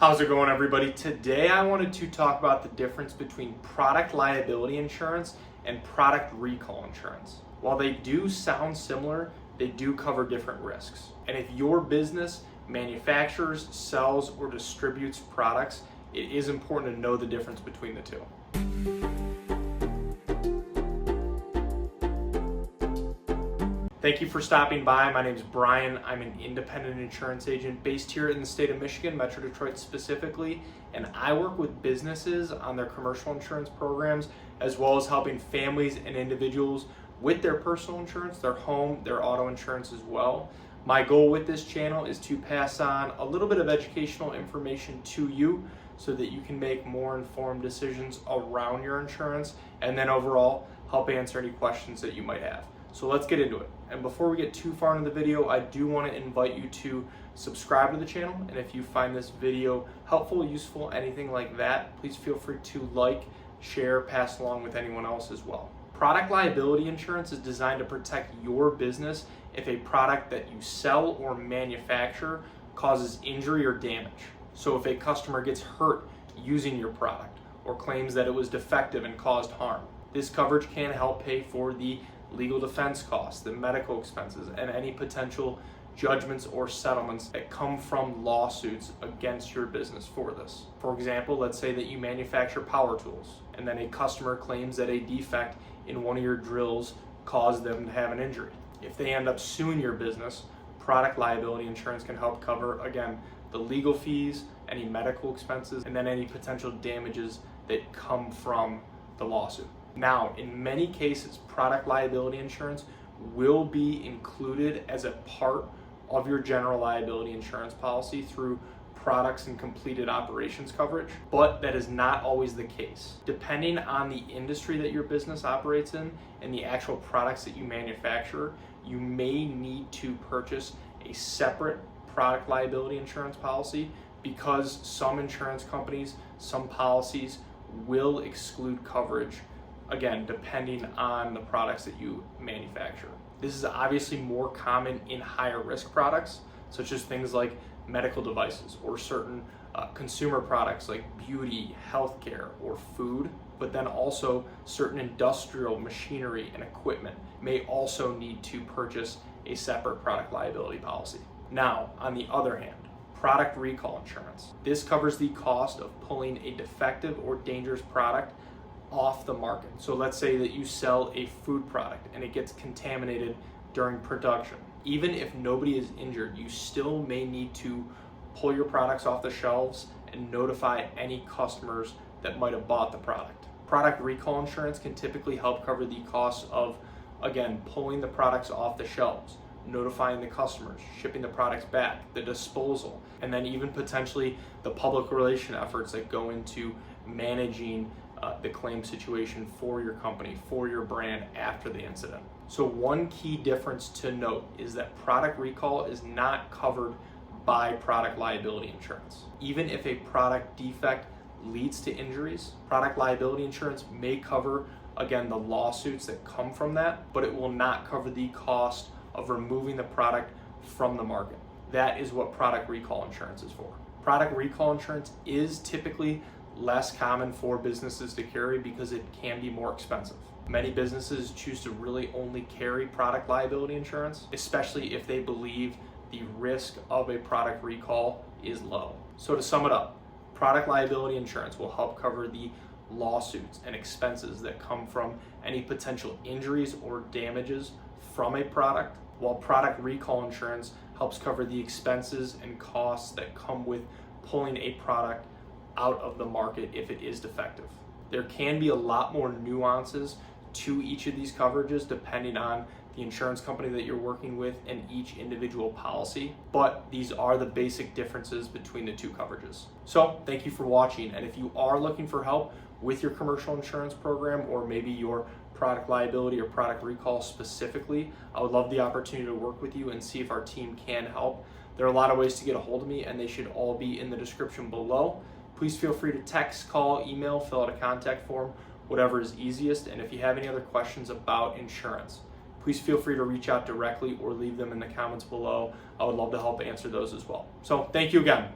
How's it going, everybody? Today I wanted to talk about the difference between product liability insurance and product recall insurance. While they do sound similar, they do cover different risks. And if your business manufactures, sells, or distributes products, it is important to know the difference between the two. Thank you for stopping by. My name is Brian. I'm an independent insurance agent based here in the state of Michigan, Metro Detroit specifically, and I work with businesses on their commercial insurance programs, as well as helping families and individuals with their personal insurance, their home, their auto insurance as well. My goal with this channel is to pass on a little bit of educational information to you so that you can make more informed decisions around your insurance, and then overall help answer any questions that you might have. So let's get into it. And before we get too far into the video, I do want to invite you to subscribe to the channel. And if you find this video helpful, useful, anything like that, please feel free to like, share, pass along with anyone else as well. Product liability insurance is designed to protect your business if a product that you sell or manufacture causes injury or damage. So if a customer gets hurt using your product or claims that it was defective and caused harm, this coverage can help pay for the legal defense costs, the medical expenses, and any potential judgments or settlements that come from lawsuits against your business for this. For example, let's say that you manufacture power tools and then a customer claims that a defect in one of your drills caused them to have an injury. If they end up suing your business, product liability insurance can help cover, again, the legal fees, any medical expenses, and then any potential damages that come from the lawsuit. Now, in many cases, product liability insurance will be included as a part of your general liability insurance policy through products and completed operations coverage, but that is not always the case. Depending on the industry that your business operates in and the actual products that you manufacture, you may need to purchase a separate product liability insurance policy because some insurance companies, some policies will exclude coverage, again, depending on the products that you manufacture. This is obviously more common in higher risk products, such as things like medical devices or certain consumer products like beauty, healthcare, or food, but then also certain industrial machinery and equipment may also need to purchase a separate product liability policy. Now, on the other hand, product recall insurance. This covers the cost of pulling a defective or dangerous product off the market. So let's say that you sell a food product and it gets contaminated during production. Even if nobody is injured, you still may need to pull your products off the shelves and notify any customers that might have bought the product. Product recall insurance can typically help cover the costs of, again, pulling the products off the shelves, notifying the customers, shipping the products back, the disposal, and then even potentially the public relation efforts that go into managing the claim situation for your company, for your brand after the incident. So one key difference to note is that product recall is not covered by product liability insurance. Even if a product defect leads to injuries, product liability insurance may cover, again, the lawsuits that come from that, but it will not cover the cost of removing the product from the market. That is what product recall insurance is for. Product recall insurance is typically less common for businesses to carry because it can be more expensive. Many businesses choose to really only carry product liability insurance, especially if they believe the risk of a product recall is low. So to sum it up, product liability insurance will help cover the lawsuits and expenses that come from any potential injuries or damages from a product, while product recall insurance helps cover the expenses and costs that come with pulling a product out of the market if it is defective. There can be a lot more nuances to each of these coverages depending on the insurance company that you're working with and each individual policy, but these are the basic differences between the two coverages. So thank you for watching, and if you are looking for help with your commercial insurance program or maybe your product liability or product recall specifically, I would love the opportunity to work with you and see if our team can help. There are a lot of ways to get a hold of me, and they should all be in the description below. Please feel free to text, call, email, fill out a contact form, whatever is easiest. And if you have any other questions about insurance, please feel free to reach out directly or leave them in the comments below. I would love to help answer those as well. So thank you again.